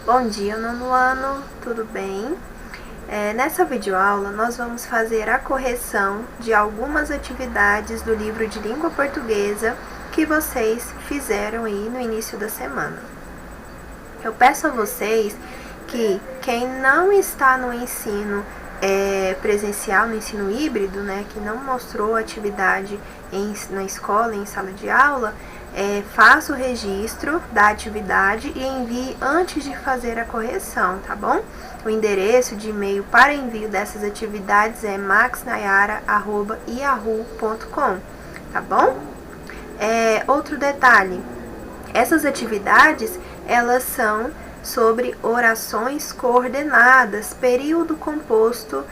Bom dia, nono ano, tudo bem? Nessa videoaula nós vamos fazer a correção de algumas atividades do livro de língua portuguesa que vocês fizeram aí no início da semana. Eu peço a vocês que quem não está no ensino presencial, no ensino híbrido, né, que não mostrou atividade na escola, em sala de aula, faça o registro da atividade e envie antes de fazer a correção, tá bom? O endereço de e-mail para envio dessas atividades é maxnayara@yahoo.com, tá bom? Outro detalhe, essas atividades, elas são sobre orações coordenadas, período composto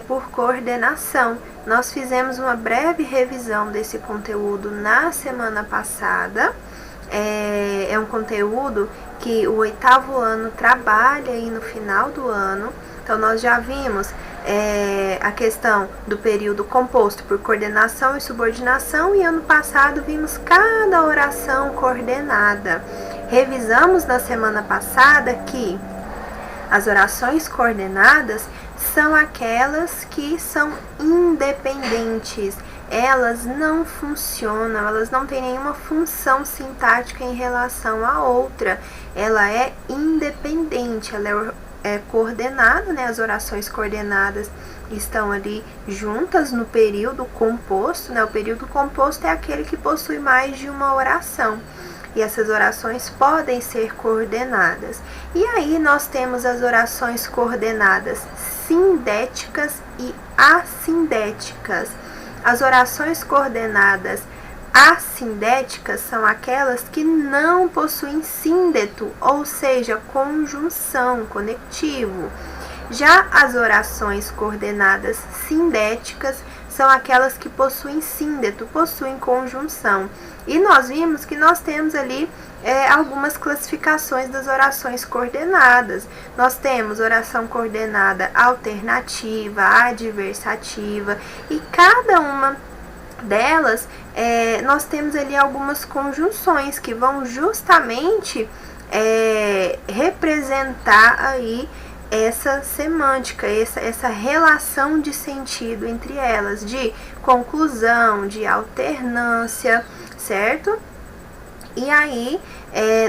por coordenação. Nós fizemos uma breve revisão desse conteúdo na semana passada. É um conteúdo que o 8º ano trabalha aí no final do ano. Então, nós já vimos a questão do período composto por coordenação e subordinação, e ano passado vimos cada oração coordenada. Revisamos na semana passada que as orações coordenadas são aquelas que são independentes, elas não funcionam, elas não têm nenhuma função sintática em relação à outra, ela é independente, ela é coordenada, né? As orações coordenadas estão ali juntas no período composto, né? O período composto é aquele que possui mais de uma oração. E essas orações podem ser coordenadas. E aí nós temos as orações coordenadas sindéticas e assindéticas. As orações coordenadas assindéticas são aquelas que não possuem síndeto, ou seja, conjunção, conectivo. Já as orações coordenadas sindéticas são aquelas que possuem síndeto, possuem conjunção. E nós vimos que nós temos ali algumas classificações das orações coordenadas. Nós temos oração coordenada alternativa, adversativa, e cada uma delas nós temos ali algumas conjunções que vão justamente representar aí essa semântica, essa relação de sentido entre elas, de conclusão, de alternância, certo? E aí,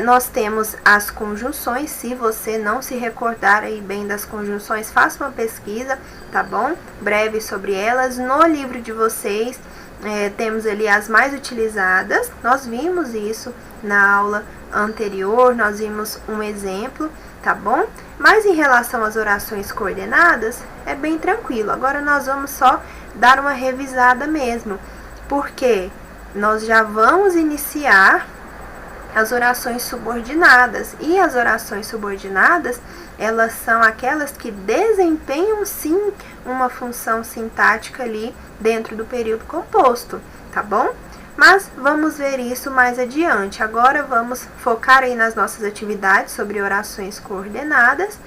nós temos as conjunções. Se você não se recordar aí bem das conjunções, faça uma pesquisa, tá bom? Breve sobre elas. No livro de vocês, temos ali as mais utilizadas. Nós vimos isso na aula anterior, nós vimos um exemplo, tá bom? Mas em relação às orações coordenadas, é bem tranquilo. Agora nós vamos só dar uma revisada mesmo, porque nós já vamos iniciar as orações subordinadas. E as orações subordinadas, elas são aquelas que desempenham sim uma função sintática ali dentro do período composto, tá bom? Mas vamos ver isso mais adiante. Agora vamos focar aí nas nossas atividades sobre orações coordenadas.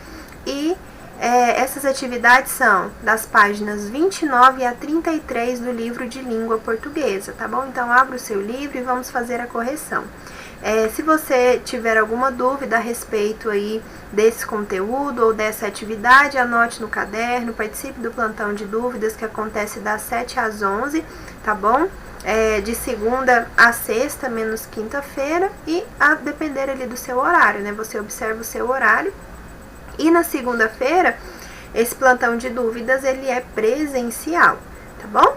E essas atividades são das páginas 29 a 33 do livro de língua portuguesa, tá bom? Então, abra o seu livro e vamos fazer a correção. Se você tiver alguma dúvida a respeito aí desse conteúdo ou dessa atividade, anote no caderno, participe do plantão de dúvidas que acontece das 7 às 11, tá bom? De segunda a sexta, menos quinta-feira, e a depender ali do seu horário, né? Você observa o seu horário. E na segunda-feira, esse plantão de dúvidas, ele é presencial, tá bom?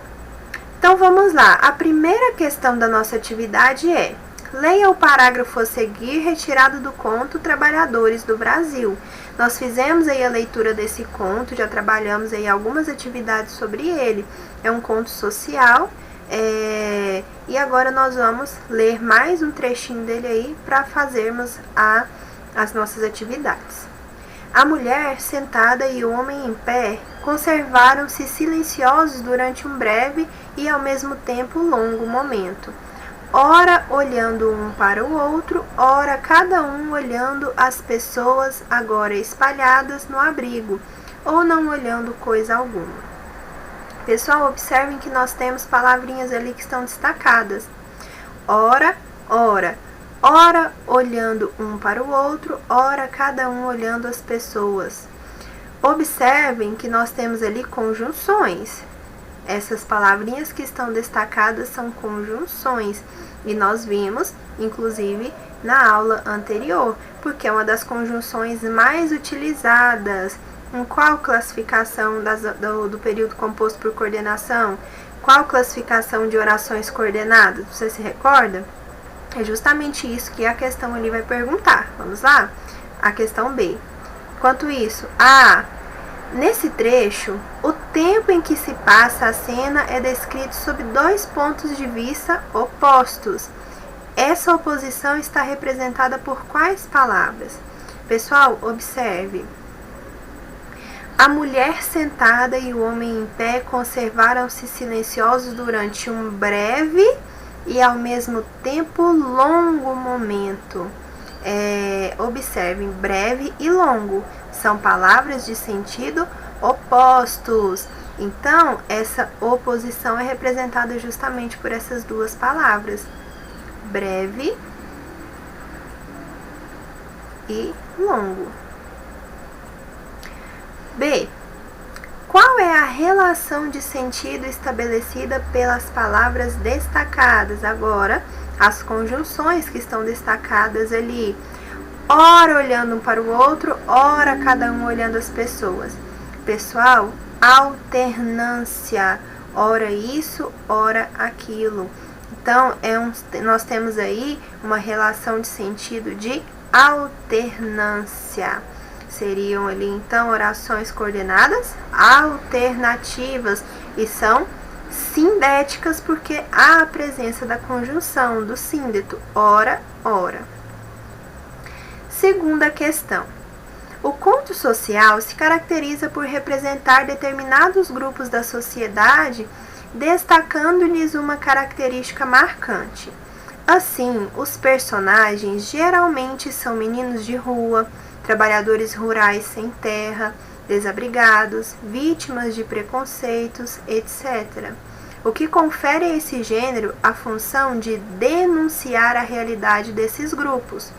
Então, vamos lá. A primeira questão da nossa atividade é: leia o parágrafo a seguir retirado do conto Trabalhadores do Brasil. Nós fizemos aí a leitura desse conto, já trabalhamos aí algumas atividades sobre ele. É um conto social. E agora nós vamos ler mais um trechinho dele aí para fazermos as nossas atividades. A mulher sentada e o homem em pé conservaram-se silenciosos durante um breve e ao mesmo tempo longo momento, ora olhando um para o outro, ora cada um olhando as pessoas agora espalhadas no abrigo, ou não olhando coisa alguma. Pessoal, observem que nós temos palavrinhas ali que estão destacadas. Ora, ora. ora olhando um para o outro, ora cada um olhando as pessoas. Observem que nós temos ali conjunções. Essas palavrinhas que estão destacadas são conjunções. E nós vimos, inclusive, na aula anterior, porque é uma das conjunções mais utilizadas. Em qual classificação do período composto por coordenação? Qual classificação de orações coordenadas? Você se recorda? É justamente isso que a questão ali vai perguntar. Vamos lá? A questão B. Enquanto isso, nesse trecho, o tempo em que se passa a cena é descrito sob 2 pontos de vista opostos. Essa oposição está representada por quais palavras? Pessoal, observe. A mulher sentada e o homem em pé conservaram-se silenciosos durante um breve e ao mesmo tempo longo momento. Observem, breve e longo são palavras de sentido opostos. Então, essa oposição é representada justamente por essas 2 palavras, breve e longo. B. Qual é a relação de sentido estabelecida pelas palavras destacadas? Agora, as conjunções que estão destacadas ali. Ora olhando um para o outro, ora cada um olhando as pessoas. Pessoal, alternância. Ora isso, ora aquilo. Então, nós temos aí uma relação de sentido de alternância. Seriam ali, então, orações coordenadas alternativas e são sindéticas porque há a presença da conjunção do síndeto, ora, ora. Segunda questão. O conto social se caracteriza por representar determinados grupos da sociedade, destacando-lhes uma característica marcante. Assim, os personagens geralmente são meninos de rua, trabalhadores rurais sem terra, desabrigados, vítimas de preconceitos, etc. O que confere a esse gênero a função de denunciar a realidade desses grupos.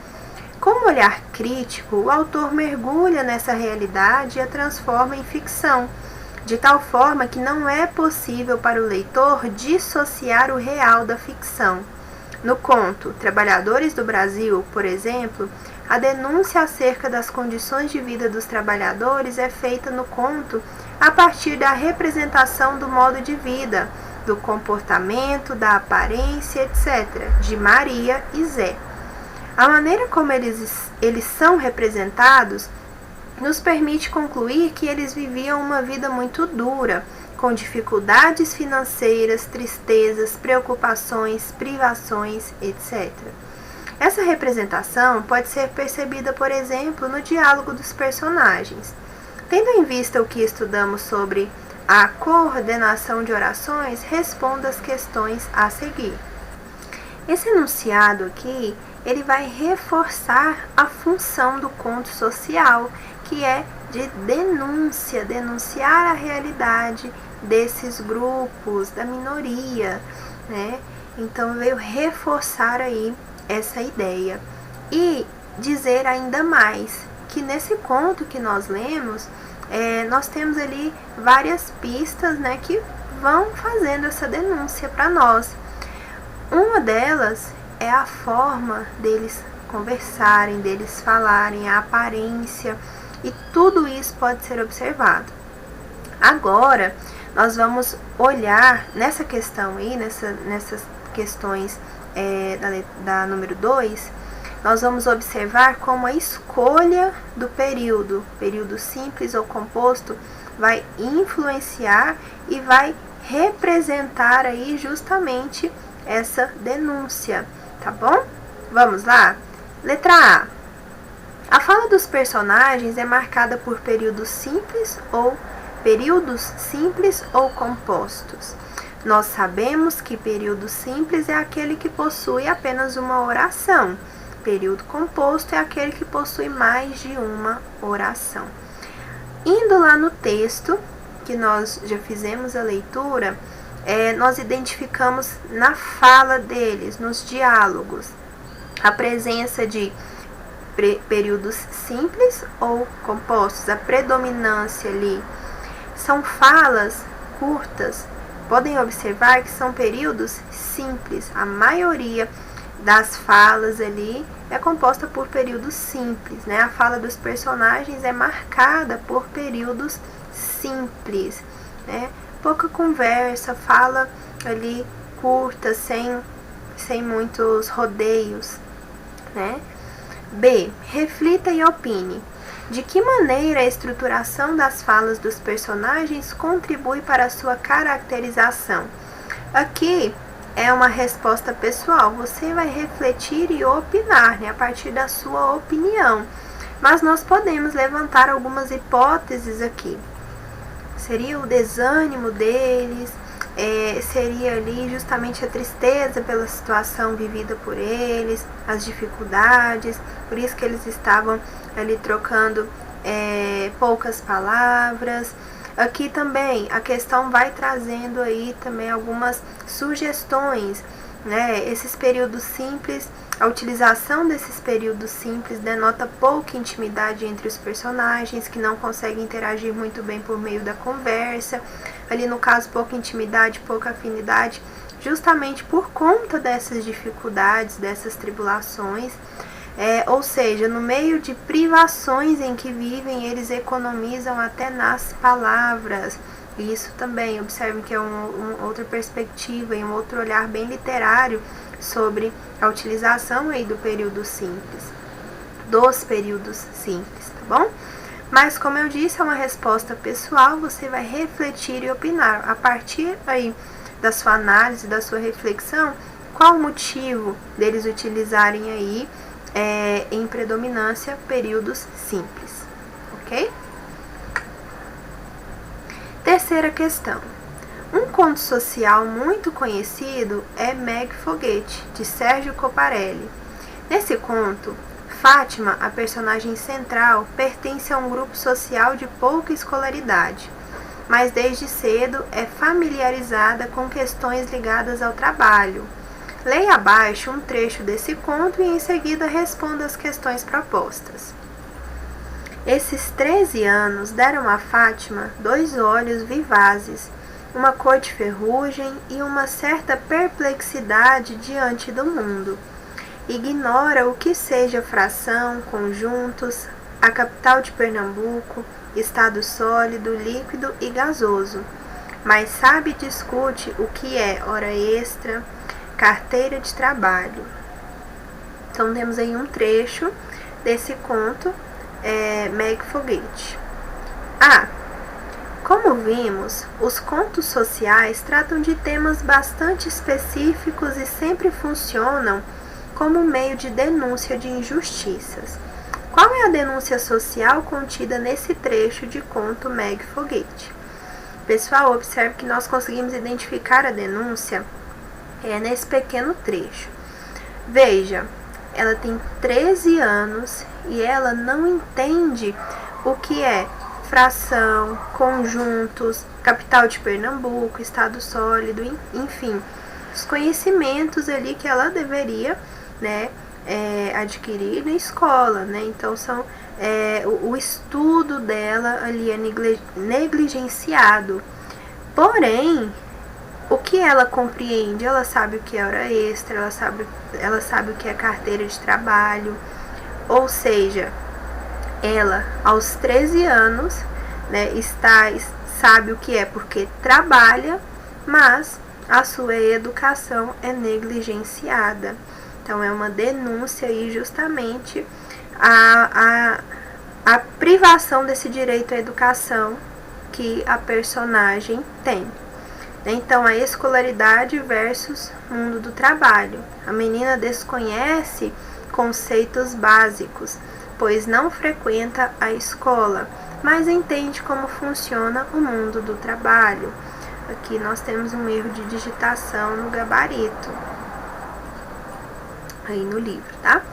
Com um olhar crítico, o autor mergulha nessa realidade e a transforma em ficção, de tal forma que não é possível para o leitor dissociar o real da ficção. No conto Trabalhadores do Brasil, por exemplo, a denúncia acerca das condições de vida dos trabalhadores é feita no conto a partir da representação do modo de vida, do comportamento, da aparência, etc., de Maria e Zé. A maneira como eles são representados nos permite concluir que eles viviam uma vida muito dura, com dificuldades financeiras, tristezas, preocupações, privações, etc. Essa representação pode ser percebida, por exemplo, no diálogo dos personagens. Tendo em vista o que estudamos sobre a coordenação de orações, responda as questões a seguir. Esse enunciado aqui, ele vai reforçar a função do conto social, que é de denúncia, denunciar a realidade desses grupos, da minoria, né? Então veio reforçar aí essa ideia e dizer ainda mais que nesse conto que nós lemos, nós temos ali várias pistas, né, que vão fazendo essa denúncia para nós. Uma delas é a forma deles conversarem, deles falarem, a aparência, e tudo isso pode ser observado. Agora, nós vamos olhar nessa questão aí, nessas questões da número 2, nós vamos observar como a escolha do período simples ou composto, vai influenciar e vai representar aí justamente essa denúncia, tá bom? Vamos lá? Letra A. A fala dos personagens é marcada por períodos simples ou compostos. Nós sabemos que período simples é aquele que possui apenas uma oração. Período composto é aquele que possui mais de uma oração. Indo lá no texto, que nós já fizemos a leitura, nós identificamos na fala deles, nos diálogos, a presença de períodos simples ou compostos, a predominância ali. São falas curtas, podem observar que são períodos simples, a maioria das falas ali é composta por períodos simples, né? A fala dos personagens é marcada por períodos simples, né? Pouca conversa, fala ali curta, sem muitos rodeios, né? B. Reflita e opine. De que maneira a estruturação das falas dos personagens contribui para a sua caracterização? Aqui é uma resposta pessoal. Você vai refletir e opinar, né, a partir da sua opinião. Mas nós podemos levantar algumas hipóteses aqui. Seria o desânimo deles, seria ali justamente a tristeza pela situação vivida por eles, as dificuldades, por isso que eles estavam ali trocando poucas palavras. Aqui também a questão vai trazendo aí também algumas sugestões, né? Esses períodos simples, a utilização desses períodos simples denota pouca intimidade entre os personagens, que não conseguem interagir muito bem por meio da conversa. Ali no caso, pouca intimidade, pouca afinidade, justamente por conta dessas dificuldades, dessas tribulações. Ou seja, no meio de privações em que vivem, eles economizam até nas palavras. E isso também, observe que é uma outra perspectiva e um outro olhar bem literário sobre a utilização aí do período simples, dos períodos simples, tá bom? Mas, como eu disse, é uma resposta pessoal, você vai refletir e opinar. A partir aí da sua análise, da sua reflexão, qual o motivo deles utilizarem aí em predominância períodos simples, ok? Terceira questão. Um conto social muito conhecido é Meg Foguete, de Sérgio Coparelli. Nesse conto, Fátima, a personagem central, pertence a um grupo social de pouca escolaridade, mas desde cedo é familiarizada com questões ligadas ao trabalho. Leia abaixo um trecho desse conto e em seguida responda as questões propostas. Esses 13 anos deram a Fátima 2 olhos vivazes, uma cor de ferrugem e uma certa perplexidade diante do mundo. Ignora o que seja fração, conjuntos, a capital de Pernambuco, estado sólido, líquido e gasoso, mas sabe e discute o que é hora extra, carteira de trabalho. Então temos aí um trecho desse conto, Meg Foguete. Como vimos, os contos sociais tratam de temas bastante específicos e sempre funcionam como meio de denúncia de injustiças. Qual é a denúncia social contida nesse trecho de conto Meg Foguete? Pessoal, observe que nós conseguimos identificar a denúncia nesse pequeno trecho. Veja, ela tem 13 anos e ela não entende o que é fração, conjuntos, capital de Pernambuco, estado sólido, enfim, os conhecimentos ali que ela deveria, né, adquirir na escola, né? Então são o estudo dela ali é negligenciado. Porém, o que ela compreende? Ela sabe o que é hora extra, ela sabe o que é carteira de trabalho, ou seja, ela aos 13 anos, né, sabe o que é porque trabalha, mas a sua educação é negligenciada. Então é uma denúncia aí justamente a privação desse direito à educação que a personagem tem. Então, a escolaridade versus mundo do trabalho. A menina desconhece conceitos básicos, pois não frequenta a escola, mas entende como funciona o mundo do trabalho. Aqui nós temos um erro de digitação no gabarito, aí no livro, tá?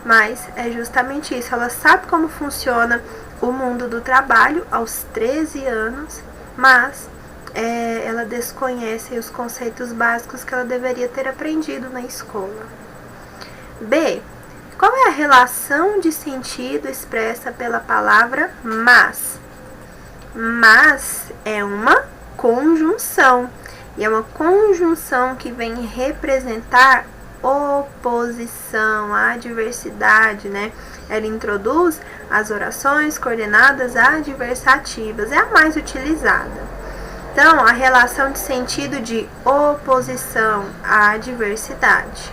Mas é justamente isso, ela sabe como funciona o mundo do trabalho aos 13 anos, mas ela desconhece os conceitos básicos que ela deveria ter aprendido na escola. B. Qual é a relação de sentido expressa pela palavra mas? Mas é uma conjunção, e é uma conjunção que vem representar oposição, adversidade, né? Ela introduz as orações coordenadas adversativas, é a mais utilizada. Então, a relação de sentido de oposição à adversidade.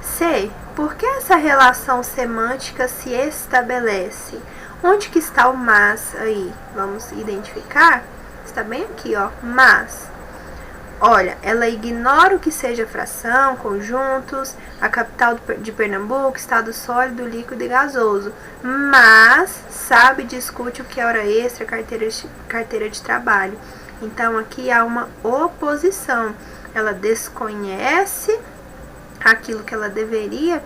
C. Por que essa relação semântica se estabelece? Onde que está o mas aí? Vamos identificar? Está bem aqui, ó, mas. Olha, ela ignora o que seja fração, conjuntos, a capital de Pernambuco, estado sólido, líquido e gasoso, mas sabe e discute o que é hora extra, carteira de trabalho. Então, aqui há uma oposição. Ela desconhece aquilo que ela deveria,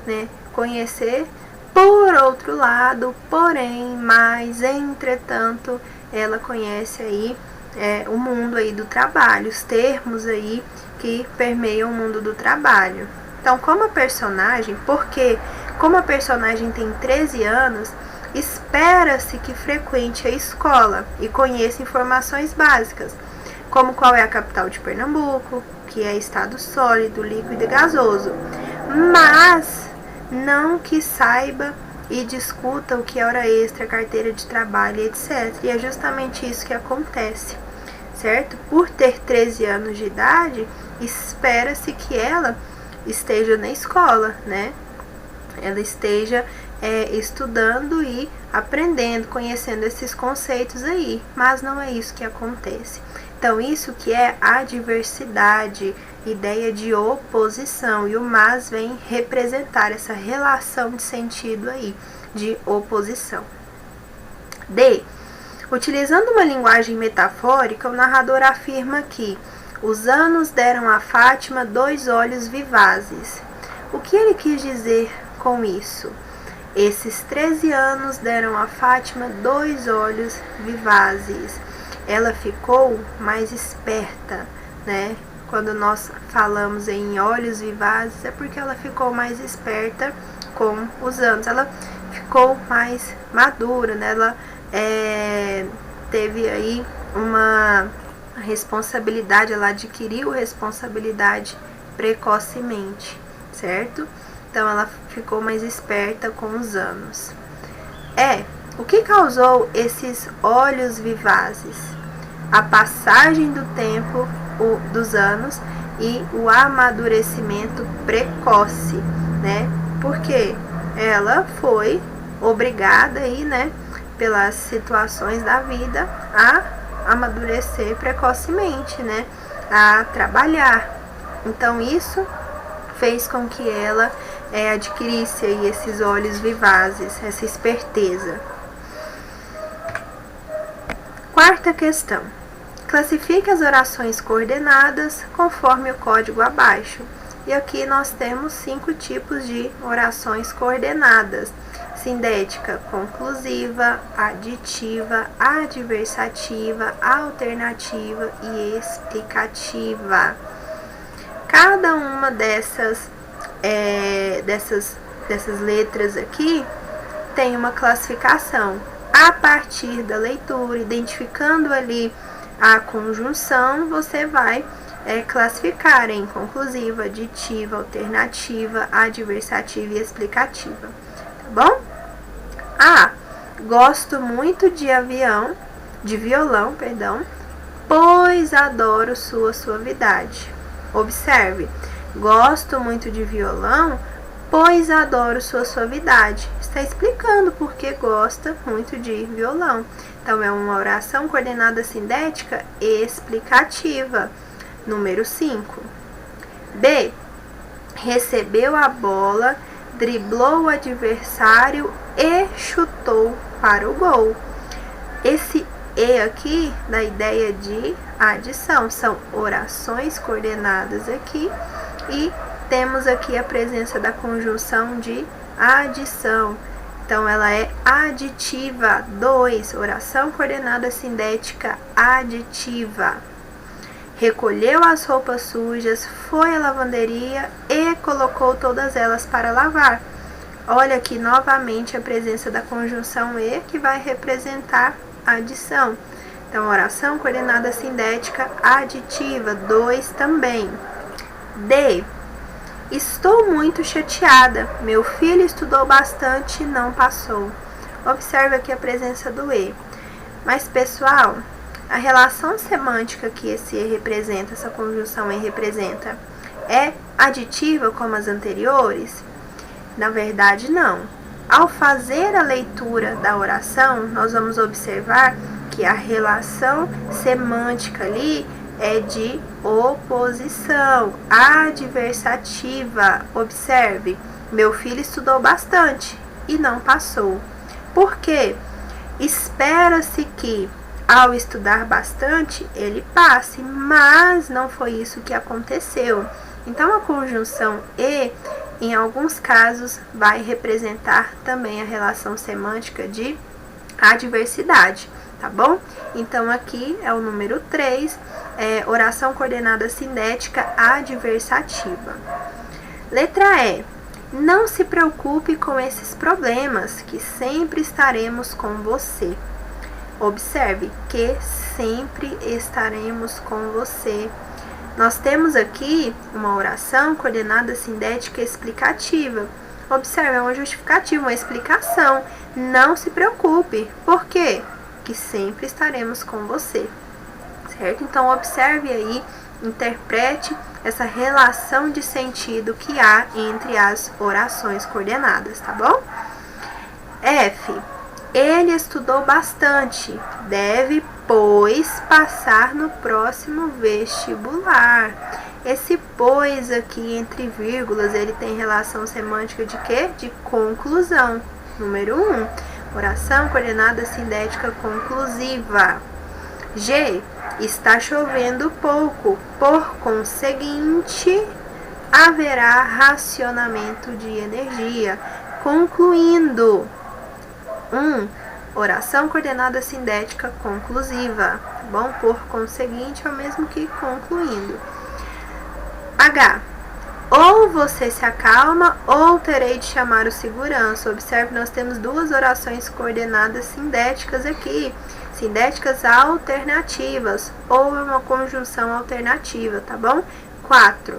né, conhecer. Por outro lado, porém, mas, entretanto, ela conhece aí o mundo aí do trabalho, os termos aí que permeiam o mundo do trabalho. Então, como a personagem, porque como a personagem tem 13 anos, espera-se que frequente a escola e conheça informações básicas, como qual é a capital de Pernambuco, que é estado sólido, líquido e gasoso, mas não que saiba e discuta o que é hora extra, carteira de trabalho, etc. E é justamente isso que acontece, certo? Por ter 13 anos de idade, espera-se que ela esteja na escola, né? Ela esteja estudando e aprendendo, conhecendo esses conceitos aí, mas não é isso que acontece. Então, isso que é adversidade, ideia de oposição, e o mas vem representar essa relação de sentido aí, de oposição. D. Utilizando uma linguagem metafórica, o narrador afirma que os anos deram a Fátima 2 olhos vivazes. O que ele quis dizer com isso? Esses 13 anos deram a Fátima 2 olhos vivazes. Ela ficou mais esperta, né? Quando nós falamos em olhos vivazes, é porque ela ficou mais esperta com os anos. Ela ficou mais madura, né? Ela teve aí uma responsabilidade, ela adquiriu responsabilidade precocemente, certo? Então, ela ficou mais esperta com os anos. O que causou esses olhos vivazes? A passagem do tempo, dos anos, e o amadurecimento precoce, né? Porque ela foi obrigada aí, né, pelas situações da vida a amadurecer precocemente, né? A trabalhar. Então, isso fez com que ela adquirisse aí esses olhos vivazes, essa esperteza. Quarta questão. Classifique as orações coordenadas conforme o código abaixo. E aqui nós temos 5 tipos de orações coordenadas: sindética, conclusiva, aditiva, adversativa, alternativa e explicativa. Cada uma dessas letras aqui tem uma classificação. A partir da leitura, identificando ali a conjunção, você vai classificar em conclusiva, aditiva, alternativa, adversativa e explicativa. Tá bom? Gosto muito de violão, pois adoro sua suavidade. Observe, gosto muito de violão, pois adoro sua suavidade. Está explicando por que gosta muito de violão. Então, é uma oração coordenada sindética explicativa. Número 5. B. Recebeu a bola, driblou o adversário e chutou para o gol. Esse E aqui, da ideia de adição, são orações coordenadas aqui, e temos aqui a presença da conjunção de adição. Então, ela é aditiva. 2. Oração coordenada sindética aditiva. Recolheu as roupas sujas, foi à lavanderia e colocou todas elas para lavar. Olha aqui novamente a presença da conjunção E, que vai representar a adição. Então, oração coordenada sindética aditiva, 2 também. D. Estou muito chateada. Meu filho estudou bastante e não passou. Observe aqui a presença do E. Mas, pessoal, a relação semântica que esse E representa, essa conjunção E representa, é aditiva como as anteriores? Na verdade, não. Ao fazer a leitura da oração, nós vamos observar que a relação semântica ali é de oposição, adversativa. Observe, meu filho estudou bastante e não passou. Por quê? Espera-se que, ao estudar bastante, ele passe, mas não foi isso que aconteceu. Então, a conjunção E, em alguns casos, vai representar também a relação semântica de adversidade, tá bom? Então, aqui é o número 3, oração coordenada sindética adversativa. Letra E. Não se preocupe com esses problemas, que sempre estaremos com você. Observe que sempre estaremos com você. Nós temos aqui uma oração coordenada sindética explicativa. Observe, é uma justificativa, uma explicação. Não se preocupe. Por quê? Que sempre estaremos com você. Certo? Então, observe aí, interprete essa relação de sentido que há entre as orações coordenadas, tá bom? F. Ele estudou bastante. Deve, pois, passar no próximo vestibular. Esse pois aqui entre vírgulas, ele tem relação semântica de quê? De conclusão. Número 1. Oração coordenada sindética conclusiva. G. Está chovendo pouco. Por conseguinte, haverá racionamento de energia. Concluindo. 1. Oração coordenada sindética conclusiva. Bom, por conseguinte é o mesmo que concluindo. H. Ou você se acalma ou terei de chamar o segurança. Observe, nós temos duas orações coordenadas sindéticas aqui. Sindéticas alternativas. Ou é uma conjunção alternativa, tá bom? 4.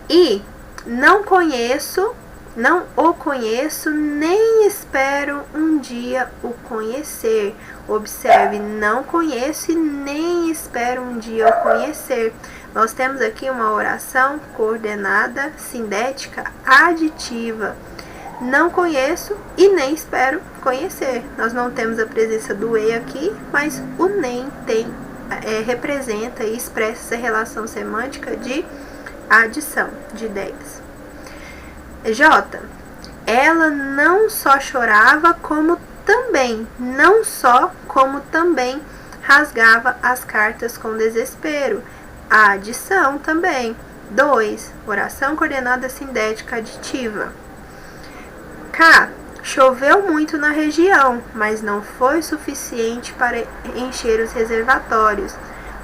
E não o conheço, nem espero um dia o conhecer. Observe, não conheço e nem espero um dia o conhecer. Nós temos aqui uma oração coordenada sindética aditiva. Não conheço e nem espero conhecer. Nós não temos a presença do E aqui, mas o nem representa e expressa essa relação semântica de adição, de ideias. J. Ela não só chorava, como também rasgava as cartas com desespero. A adição também. 2. Oração coordenada sindética aditiva. K. Choveu muito na região, mas não foi suficiente para encher os reservatórios.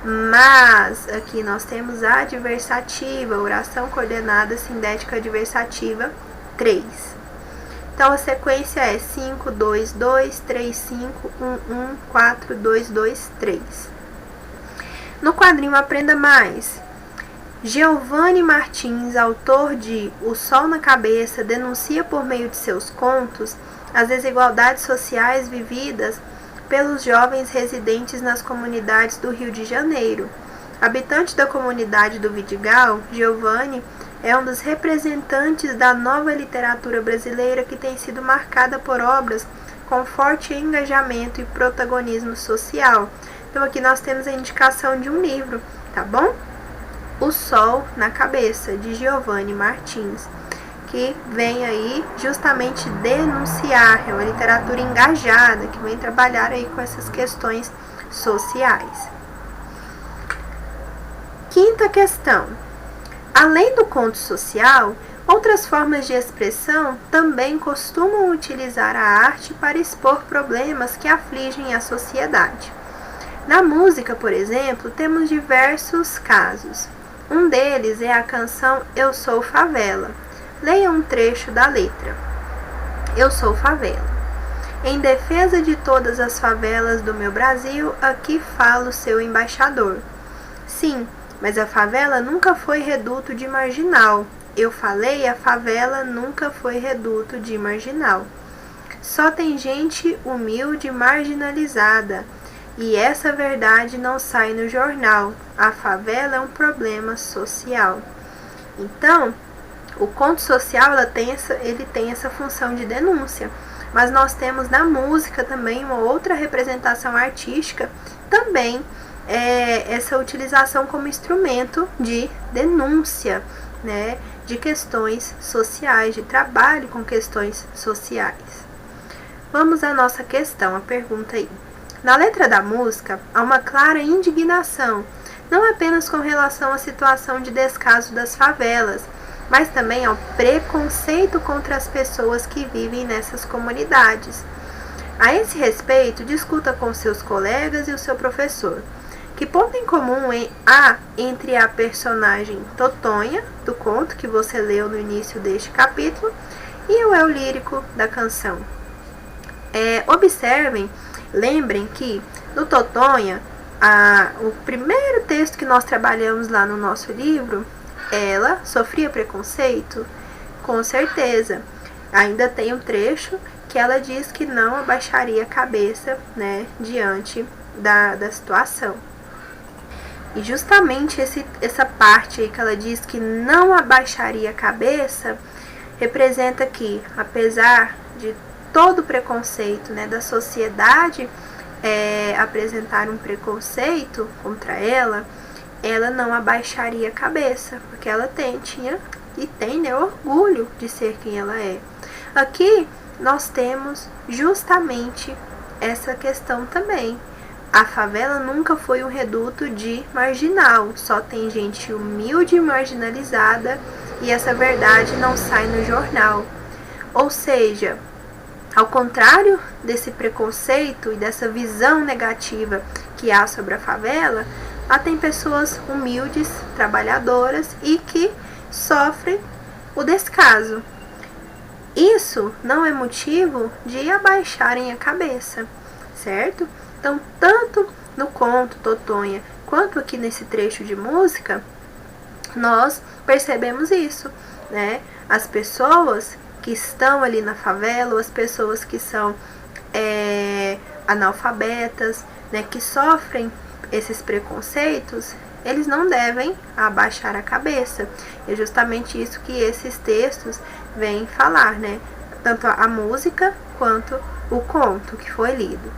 Mas, aqui nós temos a adversativa, oração coordenada sindética adversativa 3. Então, a sequência é 5, 2, 2, 3, 5, 1, 1, 4, 2, 2, 3. No quadrinho Aprenda Mais, Giovanni Martins, autor de O Sol na Cabeça, denuncia por meio de seus contos as desigualdades sociais vividas pelos jovens residentes nas comunidades do Rio de Janeiro. Habitante da comunidade do Vidigal, Giovanni é um dos representantes da nova literatura brasileira que tem sido marcada por obras com forte engajamento e protagonismo social. Então aqui nós temos a indicação de um livro, tá bom? O Sol na Cabeça, de Giovanni Martins, que vem aí justamente denunciar, é uma literatura engajada, que vem trabalhar aí com essas questões sociais. Quinta questão. Além do conto social, outras formas de expressão também costumam utilizar a arte para expor problemas que afligem a sociedade. Na música, por exemplo, temos diversos casos. Um deles é a canção Eu Sou Favela. Leia um trecho da letra. Eu sou favela. Em defesa de todas as favelas do meu Brasil, aqui fala o seu embaixador. Sim, mas a favela nunca foi reduto de marginal. Eu falei, a favela nunca foi reduto de marginal. Só tem gente humilde marginalizada. E essa verdade não sai no jornal. A favela é um problema social. Então, o conto social ele tem essa função de denúncia. Mas nós temos na música também uma outra representação artística, também essa utilização como instrumento de denúncia, né, de questões sociais, de trabalho com questões sociais. Vamos à nossa questão, a pergunta aí. Na letra da música, há uma clara indignação, não apenas com relação à situação de descaso das favelas, mas também ao preconceito contra as pessoas que vivem nessas comunidades. A esse respeito, discuta com seus colegas e o seu professor. Que ponto em comum há entre a personagem Totonha, do conto que você leu no início deste capítulo, e o eu lírico da canção? Observem, lembrem que no Totonha, o primeiro texto que nós trabalhamos lá no nosso livro, ela sofria preconceito? Com certeza. Ainda tem um trecho que ela diz que não abaixaria a cabeça, né, diante da situação. E justamente essa parte aí que ela diz que não abaixaria a cabeça, representa que, apesar de todo o preconceito, né, da sociedade apresentar um preconceito contra ela não abaixaria a cabeça, porque ela tinha e tem, né, orgulho de ser quem ela é. Aqui nós temos justamente essa questão também. A favela nunca foi um reduto de marginal, só tem gente humilde e marginalizada, e essa verdade não sai no jornal. Ou seja, ao contrário desse preconceito e dessa visão negativa que há sobre a favela, lá tem pessoas humildes, trabalhadoras e que sofrem o descaso. Isso não é motivo de abaixarem a cabeça, certo? Então, tanto no conto Totonha quanto aqui nesse trecho de música, nós percebemos isso, né? As pessoas que estão ali na favela, ou as pessoas que são analfabetas, né, que sofrem esses preconceitos, eles não devem abaixar a cabeça. É justamente isso que esses textos vêm falar, né? Tanto a música quanto o conto que foi lido.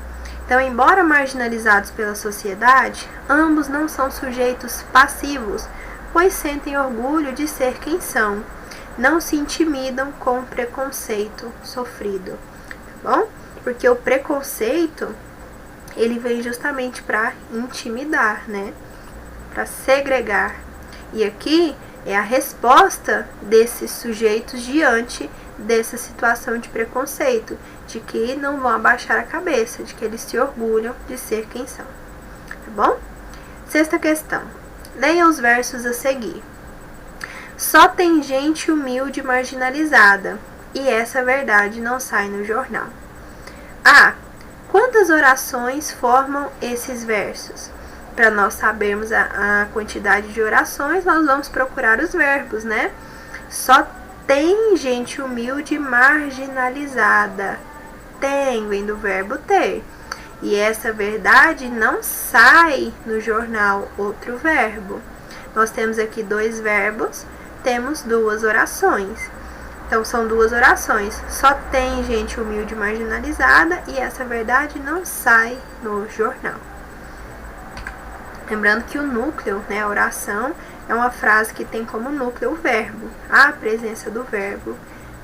Então, embora marginalizados pela sociedade, ambos não são sujeitos passivos, pois sentem orgulho de ser quem são. Não se intimidam com o preconceito sofrido, tá bom? Porque o preconceito, ele vem justamente para intimidar, né? Para segregar. E aqui é a resposta desses sujeitos diante dessa situação de preconceito, de que não vão abaixar a cabeça, de que eles se orgulham de ser quem são. Tá bom? Sexta questão. Leia os versos a seguir. Só tem gente humilde e marginalizada, e essa verdade não sai no jornal. Quantas orações formam esses versos? Para nós sabermos a quantidade de orações, nós vamos procurar os verbos, né? Só tem gente humilde e marginalizada. Tem, vem do verbo ter. E essa verdade não sai no jornal, outro verbo. Nós temos aqui dois verbos, temos duas orações. Então, são duas orações. Só tem gente humilde e marginalizada, e essa verdade não sai no jornal. Lembrando que o núcleo, né, a oração, é uma frase que tem como núcleo o verbo, a presença do verbo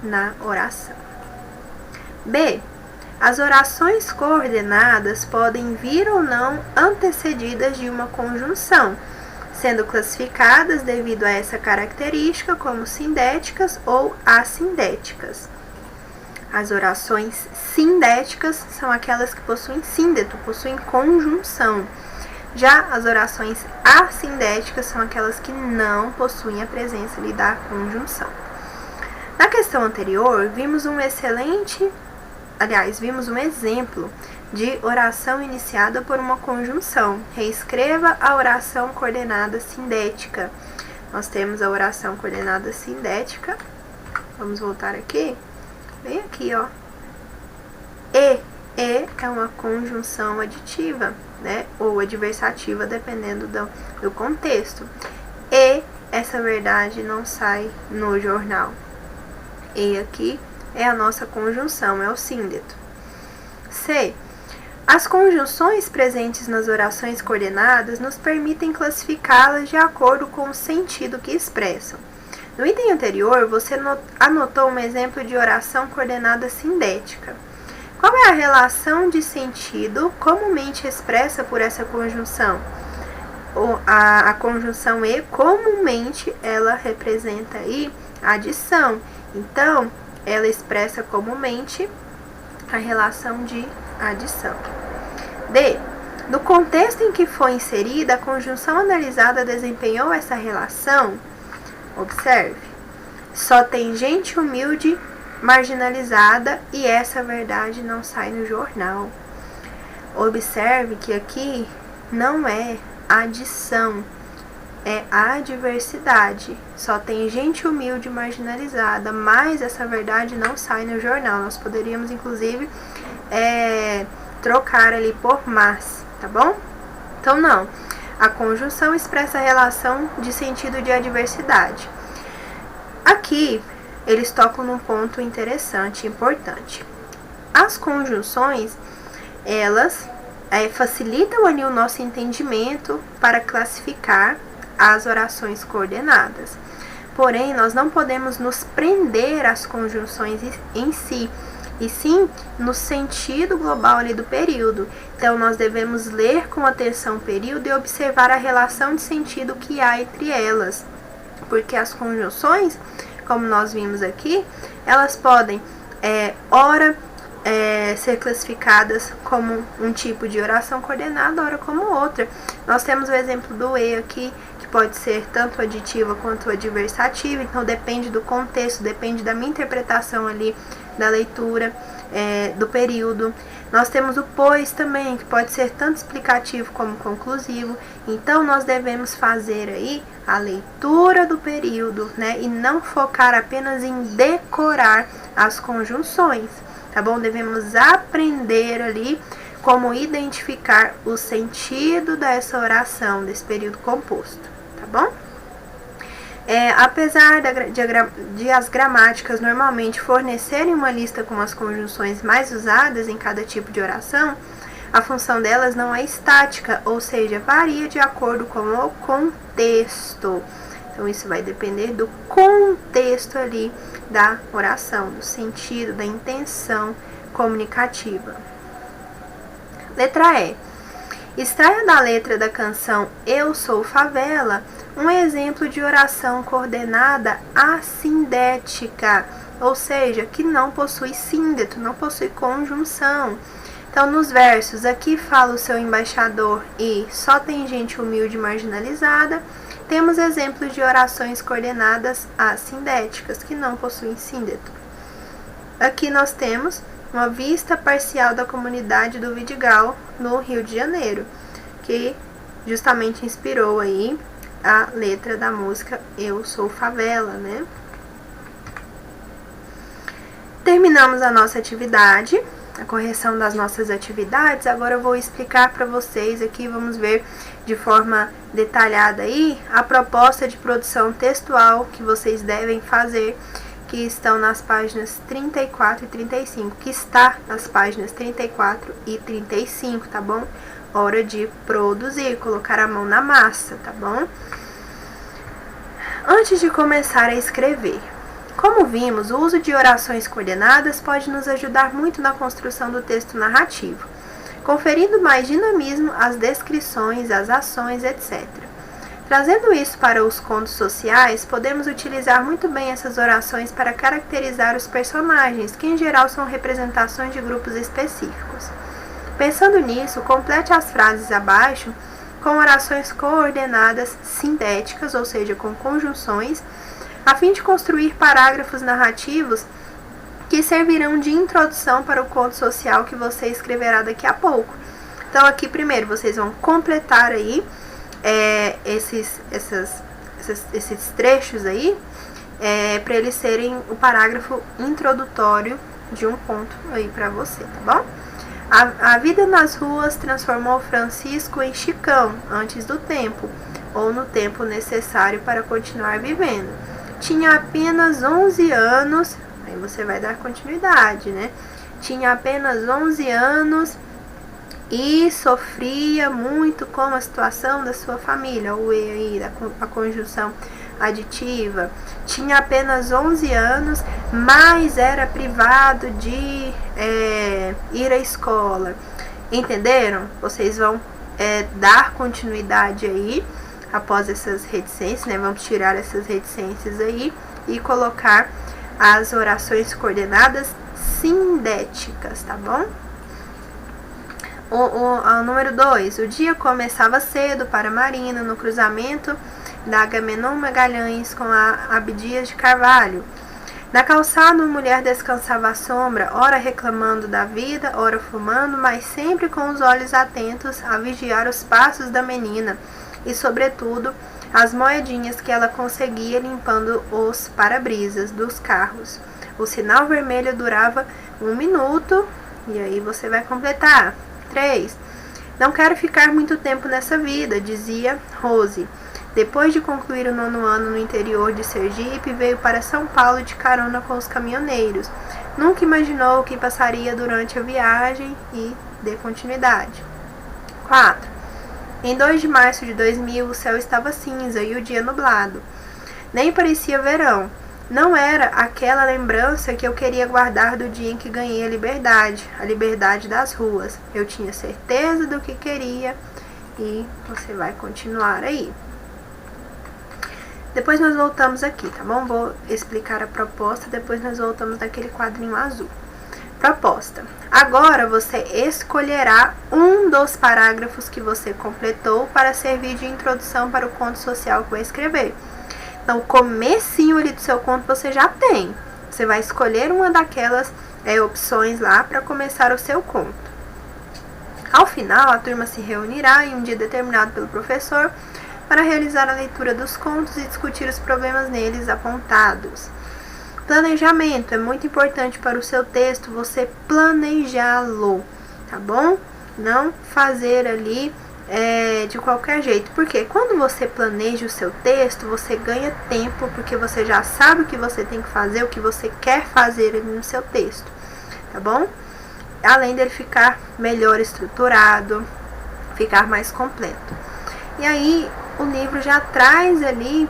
na oração. B. As orações coordenadas podem vir ou não antecedidas de uma conjunção, sendo classificadas devido a essa característica como sindéticas ou assindéticas. As orações sindéticas são aquelas que possuem síndeto, possuem conjunção. Já as orações assindéticas são aquelas que não possuem a presença ali da conjunção. Na questão anterior, vimos um exemplo de oração iniciada por uma conjunção. Reescreva a oração coordenada sindética. Nós temos a oração coordenada sindética. Vamos voltar aqui. Bem aqui, ó. E é uma conjunção aditiva, né? Ou adversativa, dependendo do contexto. E essa verdade não sai no jornal. E aqui é a nossa conjunção, é o síndeto. C. As conjunções presentes nas orações coordenadas nos permitem classificá-las de acordo com o sentido que expressam. No item anterior, você anotou um exemplo de oração coordenada sindética. Qual é a relação de sentido comumente expressa por essa conjunção? A conjunção E, comumente, ela representa aí a adição. Então, ela expressa comumente a relação de adição. D. No contexto em que foi inserida, a conjunção analisada desempenhou essa relação. Observe. Só tem gente humilde, marginalizada, e essa verdade não sai no jornal. Observe que aqui não é adição, é adversidade. Só tem gente humilde e marginalizada, mas essa verdade não sai no jornal. Nós poderíamos, inclusive, trocar ali por mas, tá bom? Então, não. A conjunção expressa a relação de sentido de adversidade. Aqui, eles tocam num ponto interessante e importante. As conjunções, elas facilitam ali o nosso entendimento para classificar as orações coordenadas. Porém, nós não podemos nos prender às conjunções em si, e sim no sentido global ali do período. Então, nós devemos ler com atenção o período e observar a relação de sentido que há entre elas. Porque as conjunções, como nós vimos aqui, elas podem, ser classificadas como um tipo de oração coordenada, ora como outra. Nós temos o exemplo do E aqui, que pode ser tanto aditiva quanto adversativa, então depende do contexto, depende da minha interpretação ali, da leitura, do período. Nós temos o pois também, que pode ser tanto explicativo como conclusivo. Então, nós devemos fazer aí a leitura do período, né? E não focar apenas em decorar as conjunções, tá bom? Devemos aprender ali como identificar o sentido dessa oração, desse período composto, tá bom? Apesar de as gramáticas normalmente fornecerem uma lista com as conjunções mais usadas em cada tipo de oração, a função delas não é estática, ou seja, varia de acordo com o contexto. Então, isso vai depender do contexto ali da oração, do sentido, da intenção comunicativa. Letra E. Extraia da letra da canção Eu Sou Favela um exemplo de oração coordenada assindética, ou seja, que não possui síndeto, não possui conjunção. Então, nos versos, aqui fala o seu embaixador e só tem gente humilde e marginalizada, temos exemplos de orações coordenadas assindéticas, que não possuem síndeto. Aqui nós temos uma vista parcial da comunidade do Vidigal, no Rio de Janeiro, que justamente inspirou aí a letra da música Eu Sou Favela, né? Terminamos a nossa atividade, a correção das nossas atividades. Agora eu vou explicar para vocês aqui, vamos ver de forma detalhada aí a proposta de produção textual que vocês devem fazer, que estão nas páginas 34 e 35, que está nas páginas 34 e 35, tá bom? Hora de produzir, colocar a mão na massa, tá bom? Antes de começar a escrever, como vimos, o uso de orações coordenadas pode nos ajudar muito na construção do texto narrativo, conferindo mais dinamismo às descrições, às ações, etc. Trazendo isso para os contos sociais, podemos utilizar muito bem essas orações para caracterizar os personagens, que em geral são representações de grupos específicos. Pensando nisso, complete as frases abaixo com orações coordenadas sintéticas, ou seja, com conjunções, a fim de construir parágrafos narrativos que servirão de introdução para o conto social que você escreverá daqui a pouco. Então, aqui primeiro vocês vão completar aí esses trechos aí, para eles serem o parágrafo introdutório de um conto aí para você, tá bom? A vida nas ruas transformou Francisco em Chicão antes do tempo, ou no tempo necessário para continuar vivendo. Tinha apenas 11 anos, aí você vai dar continuidade, né? Tinha apenas 11 anos e sofria muito com a situação da sua família, o E aí, a conjunção aditiva. Tinha apenas 11 anos, mas era privado de ir à escola. Entenderam? Vocês vão dar continuidade aí após essas reticências, né? Vamos tirar essas reticências aí e colocar as orações coordenadas sindéticas, tá bom? O número 2. O dia começava cedo para Marina, no cruzamento da Agamenon Magalhães com a Abdias de Carvalho. Na calçada, uma mulher descansava à sombra, ora reclamando da vida, ora fumando, mas sempre com os olhos atentos a vigiar os passos da menina e, sobretudo, as moedinhas que ela conseguia limpando os para-brisas dos carros. O sinal vermelho durava 1 minuto, e aí você vai completar. 3. Não quero ficar muito tempo nessa vida, dizia Rose. Depois de concluir o 9º ano no interior de Sergipe, veio para São Paulo de carona com os caminhoneiros. Nunca imaginou o que passaria durante a viagem e dê continuidade. 4. Em 2 de março de 2000, o céu estava cinza e o dia nublado. Nem parecia verão. Não era aquela lembrança que eu queria guardar do dia em que ganhei a liberdade das ruas. Eu tinha certeza do que queria e você vai continuar aí. Depois nós voltamos aqui, tá bom? Vou explicar a proposta, depois nós voltamos naquele quadrinho azul. Proposta. Agora você escolherá um dos parágrafos que você completou para servir de introdução para o conto social que vai escrever. Então, o comecinho ali do seu conto você já tem. Você vai escolher uma daquelas opções lá para começar o seu conto. Ao final, a turma se reunirá em um dia determinado pelo professor para realizar a leitura dos contos e discutir os problemas neles apontados. Planejamento. É muito importante para o seu texto você planejá-lo, tá bom? Não fazer ali de qualquer jeito. Porque quando você planeja o seu texto, você ganha tempo, porque você já sabe o que você tem que fazer, o que você quer fazer ali no seu texto, tá bom? Além dele ficar melhor estruturado, ficar mais completo. E aí, o livro já traz ali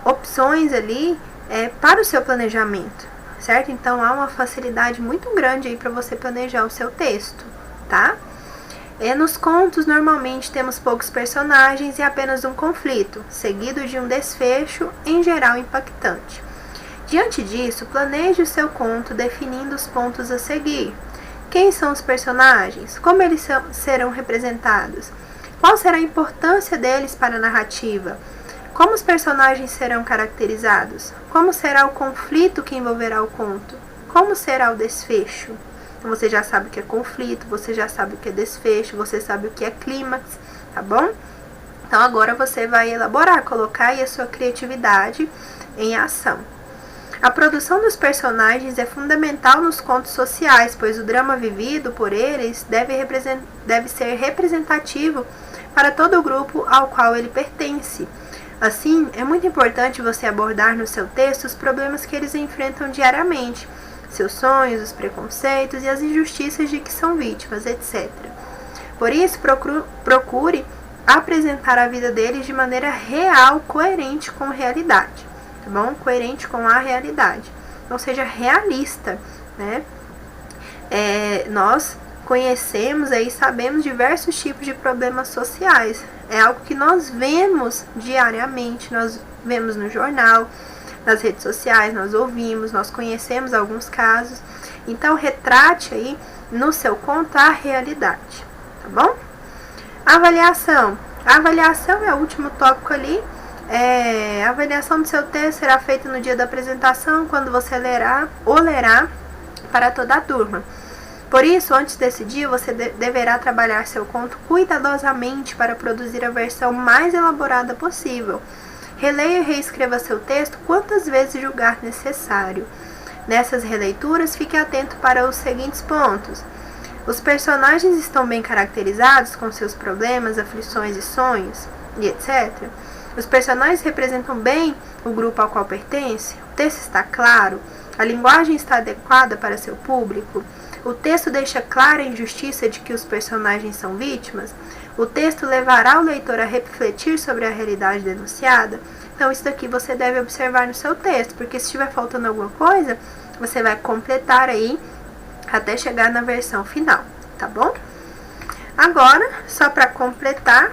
opções ali para o seu planejamento, certo? Então, há uma facilidade muito grande aí para você planejar o seu texto, tá? Nos contos, normalmente, temos poucos personagens e apenas um conflito, seguido de um desfecho, em geral, impactante. Diante disso, planeje o seu conto definindo os pontos a seguir. Quem são os personagens? Como eles serão representados? Qual será a importância deles para a narrativa? Como os personagens serão caracterizados? Como será o conflito que envolverá o conto? Como será o desfecho? Então, você já sabe o que é conflito, você já sabe o que é desfecho, você sabe o que é clímax, tá bom? Então, agora você vai elaborar, colocar aí a sua criatividade em ação. A produção dos personagens é fundamental nos contos sociais, pois o drama vivido por eles deve ser representativo para todo o grupo ao qual ele pertence. Assim, é muito importante você abordar no seu texto os problemas que eles enfrentam diariamente, seus sonhos, os preconceitos e as injustiças de que são vítimas, etc. Por isso, procure apresentar a vida deles de maneira real, coerente com a realidade, tá bom? Coerente com a realidade. Não seja realista, né? Nós conhecemos aí, sabemos diversos tipos de problemas sociais. É algo que nós vemos diariamente, nós vemos no jornal, nas redes sociais, nós ouvimos, nós conhecemos alguns casos. Então, retrate aí no seu conto a realidade, tá bom? Avaliação. A avaliação é o último tópico ali, A avaliação do seu texto será feita no dia da apresentação, quando você lerá para toda a turma. Por isso, antes desse dia, você deverá trabalhar seu conto cuidadosamente para produzir a versão mais elaborada possível. Releia e reescreva seu texto quantas vezes julgar necessário. Nessas releituras, fique atento para os seguintes pontos. Os personagens estão bem caracterizados com seus problemas, aflições e sonhos, e etc. Os personagens representam bem o grupo ao qual pertence? O texto está claro? A linguagem está adequada para seu público? O texto deixa clara a injustiça de que os personagens são vítimas? O texto levará o leitor a refletir sobre a realidade denunciada? Então, isso daqui você deve observar no seu texto, porque se estiver faltando alguma coisa, você vai completar aí até chegar na versão final, tá bom? Agora, só para completar,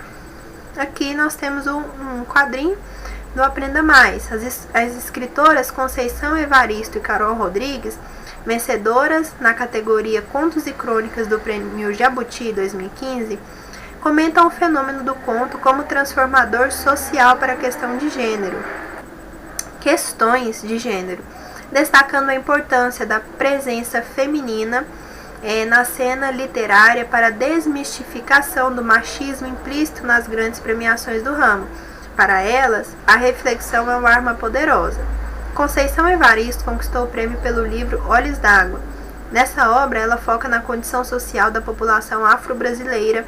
aqui nós temos um quadrinho do Aprenda Mais. As escritoras Conceição Evaristo e Carol Rodrigues, vencedoras na categoria Contos e Crônicas do Prêmio Jabuti 2015, comentam o fenômeno do conto como transformador social para a questões de gênero, destacando a importância da presença feminina na cena literária para a desmistificação do machismo implícito nas grandes premiações do ramo. Para elas, a reflexão é uma arma poderosa. Conceição Evaristo conquistou o prêmio pelo livro Olhos d'Água. Nessa obra, ela foca na condição social da população afro-brasileira,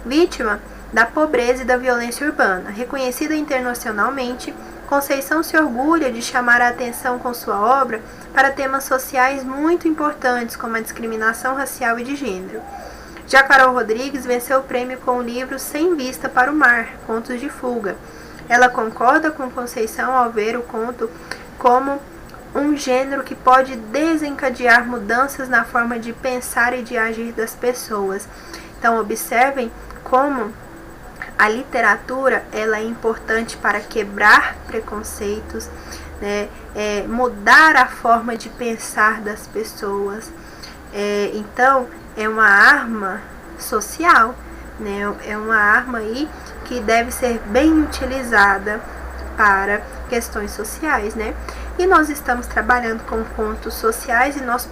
vítima da pobreza e da violência urbana. Reconhecida internacionalmente, Conceição se orgulha de chamar a atenção com sua obra para temas sociais muito importantes, como a discriminação racial e de gênero. Já Carol Rodrigues venceu o prêmio com o livro Sem Vista para o Mar, Contos de Fuga. Ela concorda com Conceição ao ver o conto como um gênero que pode desencadear mudanças na forma de pensar e de agir das pessoas. Então, observem como a literatura ela é importante para quebrar preconceitos, né? Mudar a forma de pensar das pessoas. Então, é uma arma social, né? É uma arma aí que deve ser bem utilizada para questões sociais, né? E nós estamos trabalhando com contos sociais e nós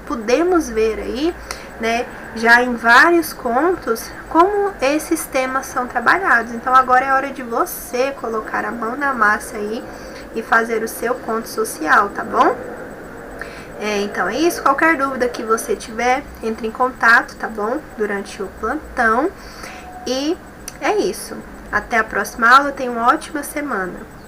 podemos ver aí, né, já em vários contos, como esses temas são trabalhados. Então agora é hora de você colocar a mão na massa aí e fazer o seu conto social, tá bom? Então é isso. Qualquer dúvida que você tiver, entre em contato, tá bom? Durante o plantão. E é isso. Até a próxima aula. Tenha uma ótima semana.